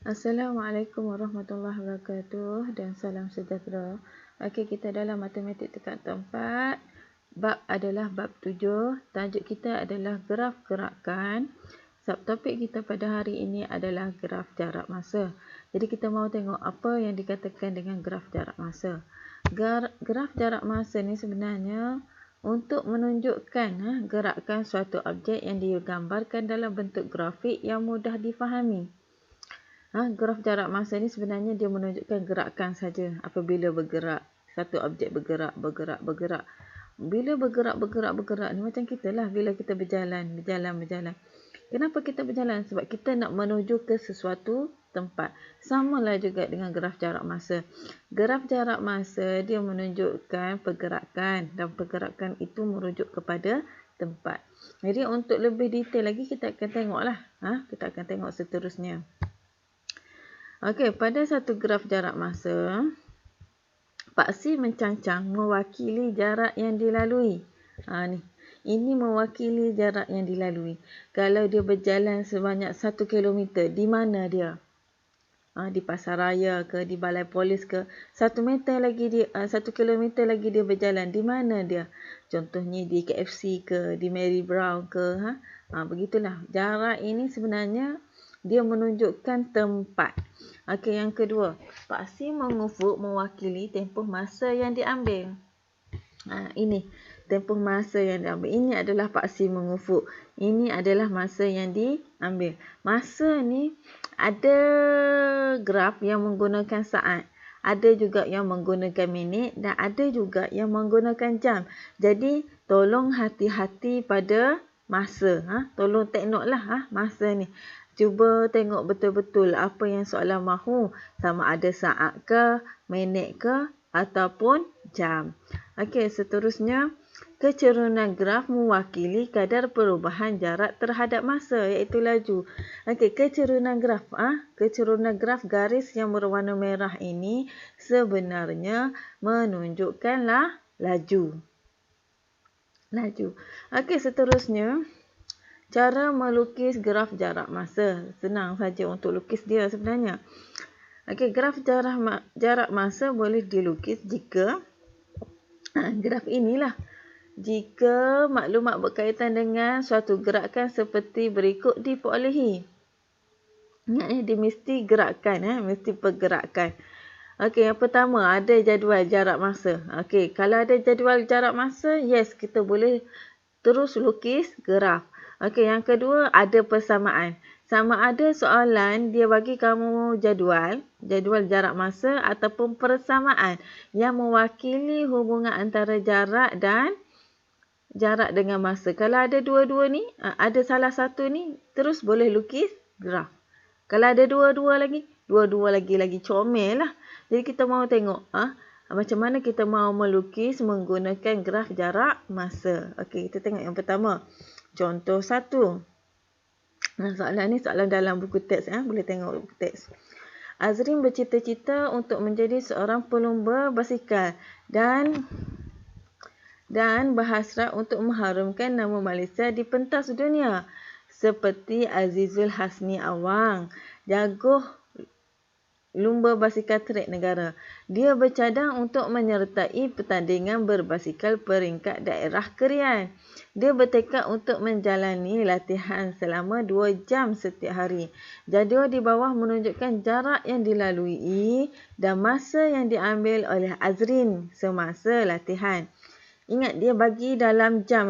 Assalamualaikum warahmatullahi wabarakatuh dan salam sejahtera. Okey, kita dalam matematik tingkat 4. Bab adalah bab 7. Tajuk kita adalah graf gerakan. Subtopik kita pada hari ini adalah graf jarak masa. Jadi kita mau tengok apa yang dikatakan dengan graf jarak masa. Graf jarak masa ni sebenarnya untuk menunjukkan gerakan suatu objek yang digambarkan dalam bentuk grafik yang mudah difahami. Graf jarak masa ni sebenarnya dia menunjukkan gerakan saja apabila bergerak. Satu objek bergerak. Bila bergerak ni macam kita lah bila kita berjalan. Kenapa kita berjalan? Sebab kita nak menuju ke sesuatu tempat. Samalah juga dengan graf jarak masa. Graf jarak masa dia menunjukkan pergerakan dan pergerakan itu merujuk kepada tempat. Jadi untuk lebih detail lagi kita akan tengoklah. Kita akan tengok seterusnya. Okey, pada satu graf jarak masa, paksi mencangcang mewakili jarak yang dilalui. Ini mewakili jarak yang dilalui. Kalau dia berjalan sebanyak 1 kilometer, di mana dia? Di pasaraya ke, di balai polis ke? 1 kilometer lagi dia berjalan. Di mana dia? Contohnya di KFC ke, di Mary Brown ke? Begitulah. Jarak ini sebenarnya dia menunjukkan tempat. Okey, yang kedua, paksi mengufuk mewakili tempoh masa yang diambil. Ini tempoh masa yang diambil. Ini adalah paksi mengufuk. Ini adalah masa yang diambil. Masa ni ada graf yang menggunakan saat. Ada juga yang menggunakan minit dan ada juga yang menggunakan jam. Jadi, tolong hati-hati pada masa. Tolong take note lah masa ni. Cuba tengok betul-betul apa yang soalan mahu. Sama ada saat ke, minit ke ataupun jam. Okey, seterusnya. Kecerunan graf mewakili kadar perubahan jarak terhadap masa iaitu laju. Okey, kecerunan graf. Kecerunan graf garis yang berwarna merah ini sebenarnya menunjukkanlah laju. Okey, seterusnya. Cara melukis graf jarak masa. Senang saja untuk lukis dia sebenarnya. Okey, graf jarak masa boleh dilukis jika graf inilah. Jika maklumat berkaitan dengan suatu gerakan seperti berikut diperolehi. Ingat dia mesti gerakan, mesti pergerakan. Okey, yang pertama ada jadual jarak masa. Okey, kalau ada jadual jarak masa, yes, kita boleh terus lukis graf. Okey, yang kedua ada persamaan. Sama ada soalan dia bagi kamu jadual jarak masa ataupun persamaan yang mewakili hubungan antara jarak dengan masa. Kalau ada dua-dua ni, ada salah satu ni, terus boleh lukis graf. Kalau ada dua-dua lagi comel lah. Jadi kita mau tengok macam mana kita mau melukis menggunakan graf jarak masa. Okey, kita tengok yang pertama. Contoh 1. Soalan ni soalan dalam buku teks. Boleh tengok buku teks. Azrin bercita-cita untuk menjadi seorang pelumba basikal dan berhasrat untuk mengharumkan nama Malaysia di pentas dunia. Seperti Azizul Hasni Awang, jago lumba basikal trek negara. Dia bercadang untuk menyertai pertandingan berbasikal peringkat daerah Krian. Dia bertekad untuk menjalani latihan selama 2 jam setiap hari. Jadual di bawah menunjukkan jarak yang dilalui dan masa yang diambil oleh Azrin semasa latihan. Ingat dia bagi dalam jam.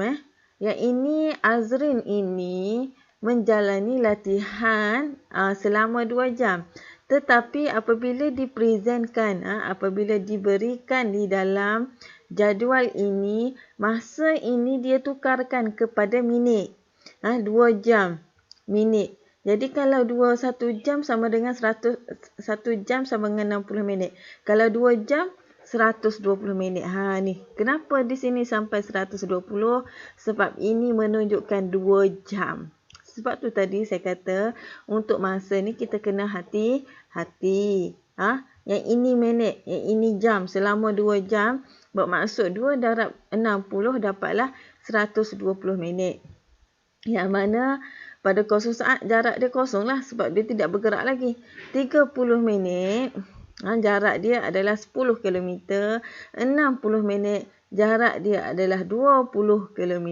Yang ini Azrin ini menjalani latihan selama 2 jam. Tetapi apabila dipresentkan, apabila diberikan di dalam jadual ini, masa ini dia tukarkan kepada minit. 2 jam minit. Jadi kalau 1 jam sama dengan 1 jam sama dengan 60 minit. Kalau 2 jam 120 minit. Ni. Kenapa di sini sampai 120? Sebab ini menunjukkan 2 jam. Sebab tu tadi saya kata untuk masa ni kita kena hati-hati. Yang ini minit, yang ini jam. Selama 2 jam, bermaksud 2 darab 60 dapatlah 120 minit. Yang mana pada kosong saat jarak dia kosong lah sebab dia tidak bergerak lagi. 30 minit jarak dia adalah 10 km. 60 minit jarak dia adalah 20 km.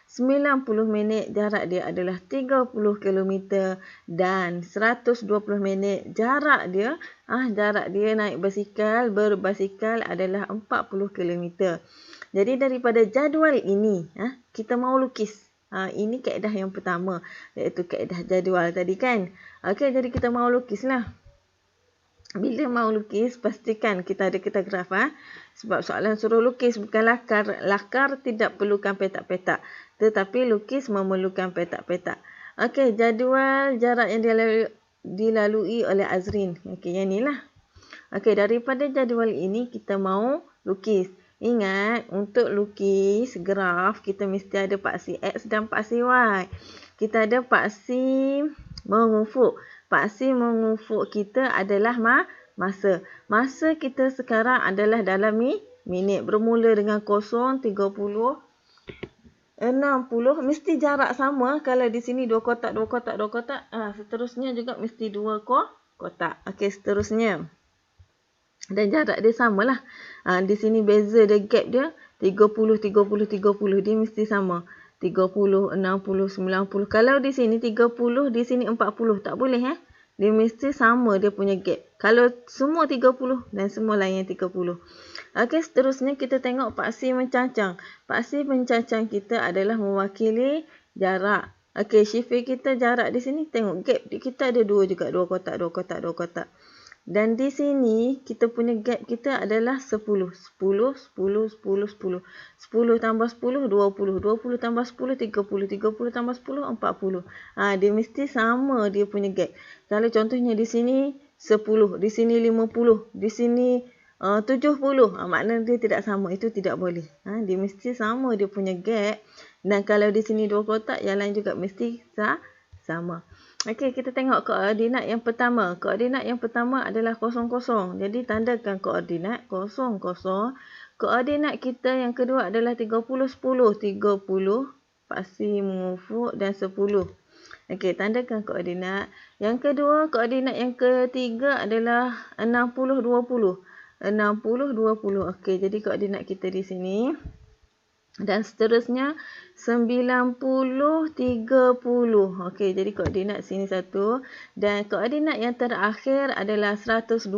90 minit jarak dia adalah 30 km. Dan 120 minit jarak dia naik berbasikal adalah 40 km. Jadi daripada jadual ini kita mau lukis. Ini kaedah yang pertama, iaitu kaedah jadual tadi kan. Okey, jadi kita mau lukislah. Bila mau lukis, pastikan kita ada graf. Sebab soalan suruh lukis bukan lakar. Lakar tidak perlukan petak-petak. Tetapi lukis memerlukan petak-petak. Okey, jadual jarak yang dilalui oleh Azrin. Okey, yang inilah. Okey, daripada jadual ini kita mau lukis. Ingat, untuk lukis graf, kita mesti ada paksi X dan paksi Y. Kita ada paksi mengufuk. Paksi mengufuk kita adalah masa. Masa kita sekarang adalah dalam minit. Bermula dengan 0, 30, 60. Mesti jarak sama. Kalau di sini 2 kotak, 2 kotak, 2 kotak. Seterusnya juga mesti 2 kotak. Okey, seterusnya. Dan jarak dia samalah. Di sini beza dia gap dia 30, 30, 30. Dia mesti sama. 30, 60, 90. Kalau di sini 30, di sini 40. Tak boleh Dia mesti sama dia punya gap. Kalau semua 30 dan semua lain yang 30. Okey, seterusnya kita tengok paksi mencacang. Paksi mencacang kita adalah mewakili jarak. Okey, shifir kita jarak di sini. Tengok gap kita ada 2 juga. 2 kotak, 2 kotak, 2 kotak. Dan di sini kita punya gap kita adalah 10. 10, 10, 10, 10. 10 tambah 10, 20. 20 tambah 10, 30. 30 tambah 10, 40. Dia mesti sama dia punya gap. Kalau contohnya di sini 10, di sini 50, di sini 70. Maknanya dia tidak sama. Itu tidak boleh. Dia mesti sama dia punya gap. Dan kalau di sini 2 kotak, yang lain juga mesti sama. Okey, kita tengok koordinat yang pertama. Koordinat yang pertama adalah 0, 0. Jadi tandakan koordinat 0, 0. Koordinat kita yang kedua adalah 30, 10. 30, paksi mengufuk dan 10. Okey, tandakan koordinat. Yang kedua, koordinat yang ketiga adalah 60, 20. 60, 20. Okey, jadi koordinat kita di sini. Dan seterusnya 90, 30. Okey, jadi koordinat sini 1. Dan koordinat yang terakhir adalah 120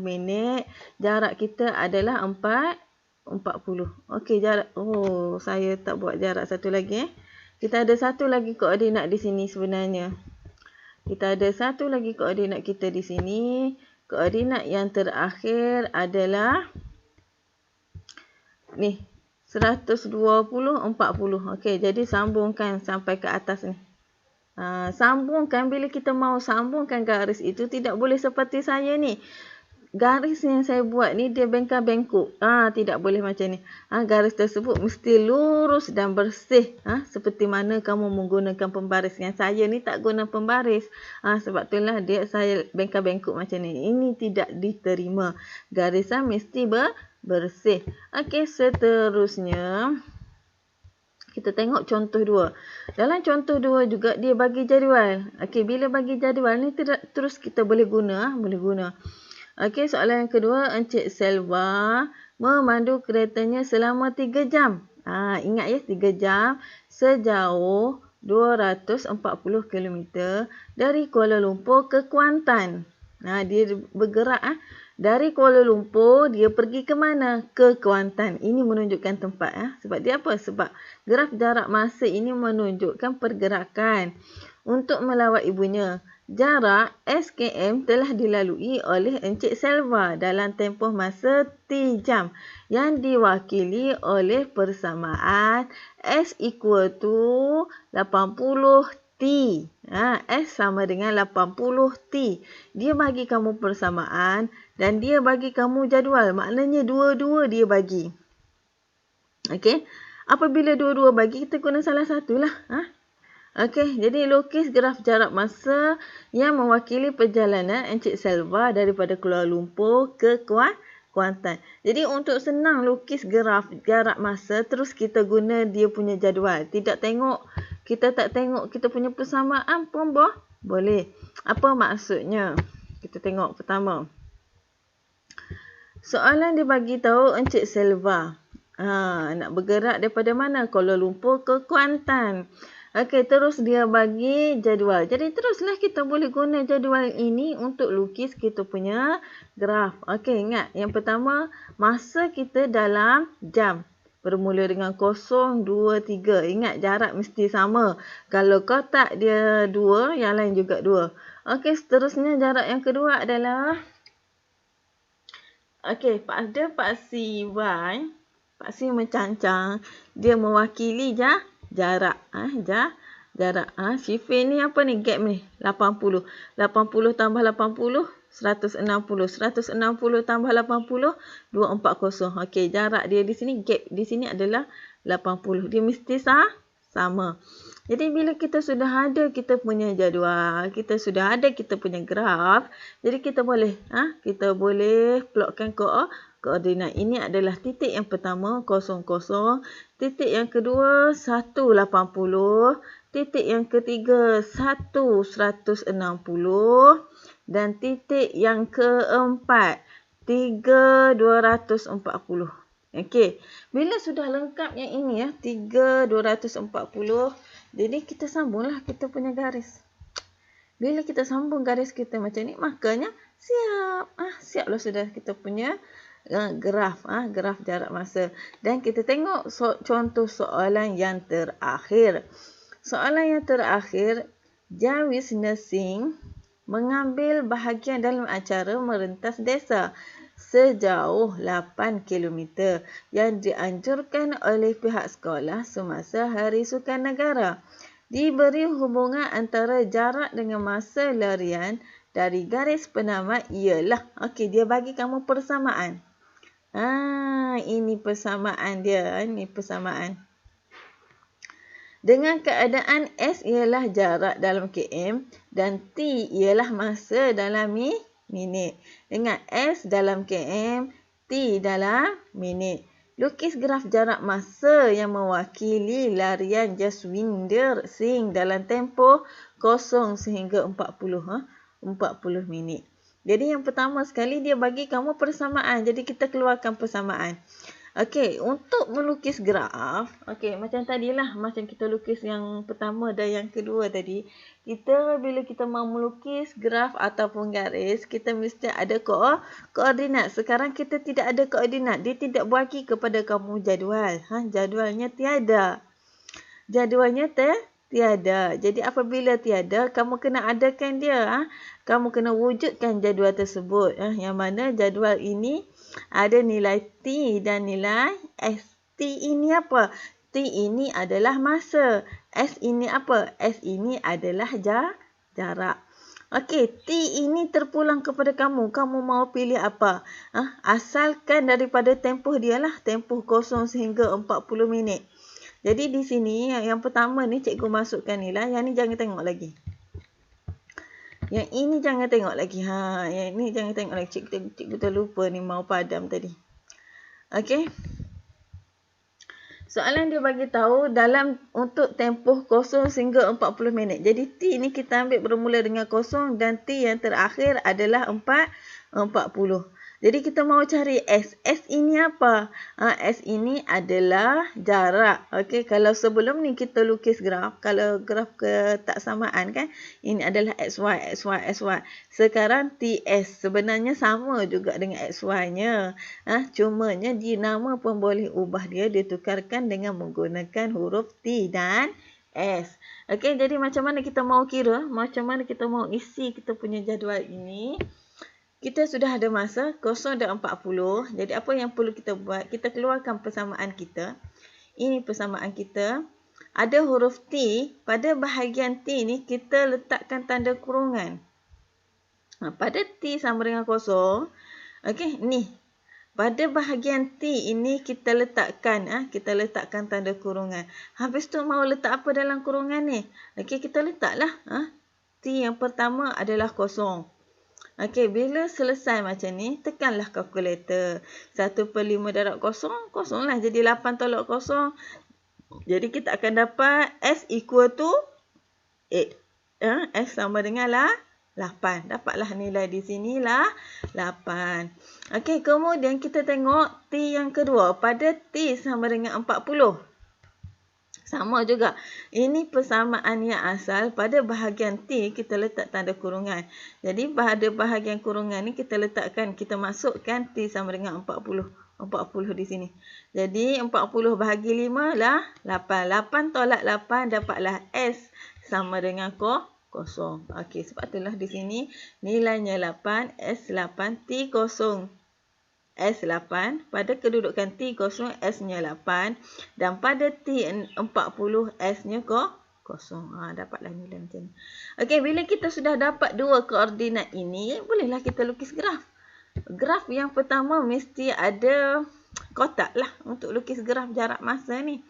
minit. Jarak kita adalah 40. Okey, jarak. Saya tak buat jarak satu lagi. Kita ada satu lagi koordinat di sini sebenarnya. Kita ada satu lagi koordinat kita di sini. Koordinat yang terakhir adalah ni. 120, 40. Okey, jadi sambungkan sampai ke atas ni. Sambungkan, bila kita mau sambungkan garis itu tidak boleh seperti saya ni. Garis yang saya buat ni dia bengkak-bengkok. Tidak boleh macam ni. Garis tersebut mesti lurus dan bersih. Seperti mana kamu menggunakan pembaris. Yang saya ni tak guna pembaris. Sebab itulah saya bengkak-bengkok macam ni. Ini tidak diterima. Garisan mesti bersih. Okey, seterusnya kita tengok contoh 2. Dalam contoh 2 juga dia bagi jadual. Okey, bila bagi jadual ni terus kita boleh guna. Okey, soalan yang kedua, Encik Selva memandu keretanya selama 3 jam. Ingat ya, 3 jam sejauh 240 km dari Kuala Lumpur ke Kuantan. Dia bergerak dari Kuala Lumpur, dia pergi ke mana? Ke Kuantan. Ini menunjukkan tempat. Sebab dia apa? Sebab graf jarak masa ini menunjukkan pergerakan. Untuk melawat ibunya, jarak SKM telah dilalui oleh Encik Selva dalam tempoh masa T jam yang diwakili oleh persamaan S equal to 80 T. S sama dengan 80 T. Dia bagi kamu persamaan dan dia bagi kamu jadual. Maknanya dua-dua dia bagi. Okey. Apabila dua-dua bagi, kita guna salah satulah. Okey, jadi lukis graf jarak masa yang mewakili perjalanan Encik Selva daripada Kuala Lumpur ke Kuantan. Jadi untuk senang lukis graf jarak masa, terus kita guna dia punya jadual. Tidak tengok kita tak tengok kita punya persamaan pun boleh. Apa maksudnya? Kita tengok pertama. Soalan dia bagi tahu Encik Selva nak bergerak daripada mana? Kuala Lumpur ke Kuantan. Okey, terus dia bagi jadual. Jadi teruslah kita boleh guna jadual ini untuk lukis kita punya graf. Okey, ingat yang pertama masa kita dalam jam. Bermula dengan 0, 2, 3. Ingat jarak mesti sama. Kalau kotak dia 2, yang lain juga 2. Okey, seterusnya jarak yang kedua adalah okey, pada paksi Y, paksi mencancang, dia mewakili jarak. Jarak. Sifir ni apa ni? Gap ni. 80. 80 tambah 80, 160. 160 tambah 80, 240. Okey, jarak dia di sini, gap di sini adalah 80. Dia mesti sama. Jadi bila kita sudah ada kita punya jadual, kita sudah ada kita punya graf, jadi kita boleh plotkan koordinat. Ini adalah titik yang pertama 00, titik yang kedua 180, titik yang ketiga 160 dan titik yang keempat 3240. Okey, bila sudah lengkap yang ini 3240, jadi kita sambunglah kita punya garis. Bila kita sambung garis kita macam ni, makanya siap. Siaplah sudah kita punya graf jarak masa. Dan kita tengok contoh soalan yang terakhir. Soalan yang terakhir, Jarvis Nursing mengambil bahagian dalam acara merentas desa sejauh 8 km yang dianjurkan oleh pihak sekolah semasa Hari Sukan Negara. Diberi hubungan antara jarak dengan masa larian dari garis penamat ialah. Okey, dia bagi kamu persamaan. Ini persamaan dia. Ini persamaan. Dengan keadaan S ialah jarak dalam km dan T ialah masa dalam minit. Ingat, S dalam km, T dalam minit. Lukis graf jarak masa yang mewakili larian Jaswinder Singh dalam tempoh 0 sehingga 40 minit. Jadi yang pertama sekali dia bagi kamu persamaan. Jadi kita keluarkan persamaan. Okey, untuk melukis graf, okey, macam tadilah, macam kita lukis yang pertama dan yang kedua tadi, bila kita mahu melukis graf ataupun garis, kita mesti ada koordinat. Sekarang kita tidak ada koordinat. Dia tidak bagi kepada kamu jadual. Jadualnya tiada. Tiada. Jadi apabila tiada, kamu kena adakan dia. Kamu kena wujudkan jadual tersebut. Yang mana jadual ini ada nilai T dan nilai S. T ini apa? T ini adalah masa. S ini apa? S ini adalah jarak. Okey, T ini terpulang kepada kamu. Kamu mau pilih apa? Asalkan daripada tempoh dia lah. Tempoh 0 sehingga 40 minit. Jadi di sini yang pertama ni cikgu masukkan nilai. Yang ni jangan tengok lagi. Yang ini jangan tengok lagi. Yang ini jangan tengok lagi. Cikgu terlupa ni mau padam tadi. Okey. Soalan dia bagi tahu untuk tempoh 0 hingga 40 minit. Jadi T ni kita ambil bermula dengan 0 dan T yang terakhir adalah 40. Jadi kita mau cari S. S ini apa? S ini adalah jarak. Okey, kalau sebelum ni kita lukis graf, kalau graf ketaksamaan kan, ini adalah XY. Sekarang TS sebenarnya sama juga dengan XY-nya. Cumanya dia nama pun boleh ubah dia ditukarkan dengan menggunakan huruf T dan S. Okey, jadi macam mana kita mau kira? Macam mana kita mau isi kita punya jadual ini? Kita sudah ada masa 0 dan 40. Jadi apa yang perlu kita buat? Kita keluarkan persamaan kita. Ini persamaan kita. Ada huruf T. Pada bahagian T ni kita letakkan tanda kurungan. Pada T sama dengan 0. Okey, ni. Pada bahagian T ini kita letakkan tanda kurungan. Habis tu mau letak apa dalam kurungan ni? Okey, kita letaklah T yang pertama adalah 0. Okey, bila selesai macam ni, tekanlah kalkulator. 1/5 darab 0, 0 lah. Jadi 8 tolak 0, Jadi kita akan dapat S equal to 8. S sama dengan 8. Dapatlah nilai di sini lah 8. Okey, kemudian kita tengok T yang kedua. Pada T sama dengan 40. Sama juga. Ini persamaan yang asal. Pada bahagian T kita letak tanda kurungan. Jadi pada bahagian kurungan ni kita letakkan, kita masukkan T sama dengan 40. 40 di sini. Jadi 40 bahagi 5 lah 8. 8 tolak 8 dapatlah S sama dengan 0. Okey, sebab itulah di sini nilainya 8, S8, T0. S8, pada kedudukan T0, S-nya 8 dan pada T40, S-nya 0. Dapatlah nilai macam ni. Okey, bila kita sudah dapat dua koordinat ini, bolehlah kita lukis graf. Graf yang pertama mesti ada kotak lah untuk lukis graf jarak masa ni.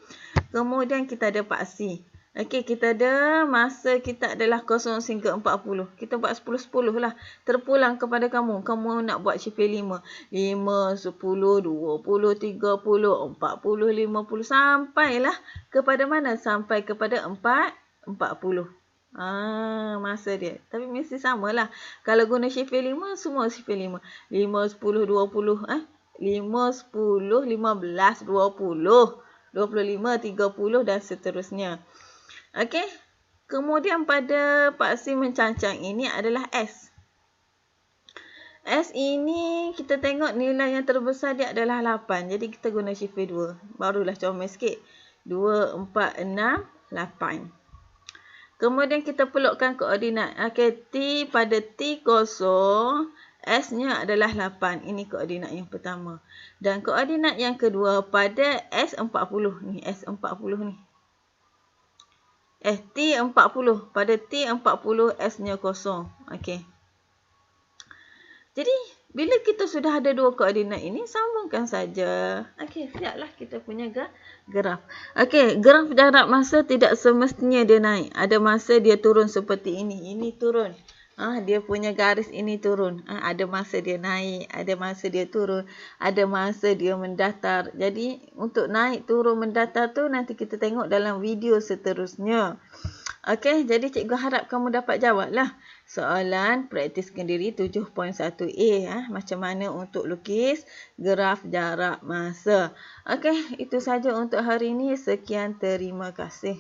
Kemudian kita ada paksi. Okey, kita ada masa kita adalah 0 hingga 40. Kita buat 10-10 lah. Terpulang kepada kamu. Kamu nak buat sifir 5. 5, 10, 20, 30, 40, 50. Sampailah kepada mana? Sampai kepada 40. Masa dia. Tapi mesti samalah. Kalau guna sifir 5, semua sifir 5. 5, 10, 20. 5, 10, 15, 20, 25, 30 dan seterusnya. Okey. Kemudian pada paksi mencancang ini adalah S. S ini kita tengok nilai yang terbesar dia adalah 8. Jadi kita guna sifir 2. Barulah comel sikit. 2, 4, 6, 8. Kemudian kita pelukkan koordinat. Okey, T pada T0, S-nya adalah 8. Ini koordinat yang pertama. Dan koordinat yang kedua pada S40 ni. S40 ni. T40. Pada T40, S-nya 0. Okey. Jadi, bila kita sudah ada dua koordinat ini, sambungkan saja. Okey, siaplah kita punya graf. Okey, graf jarak masa tidak semestinya dia naik. Ada masa dia turun seperti ini. Ini turun. Dia punya garis ini turun. Ada masa dia naik, ada masa dia turun, ada masa dia mendatar. Jadi untuk naik, turun, mendatar tu nanti kita tengok dalam video seterusnya. Okey, jadi cikgu harap kamu dapat jawablah soalan praktiskan diri 7.1A. Macam mana untuk lukis graf jarak masa. Okey, itu saja untuk hari ini. Sekian, terima kasih.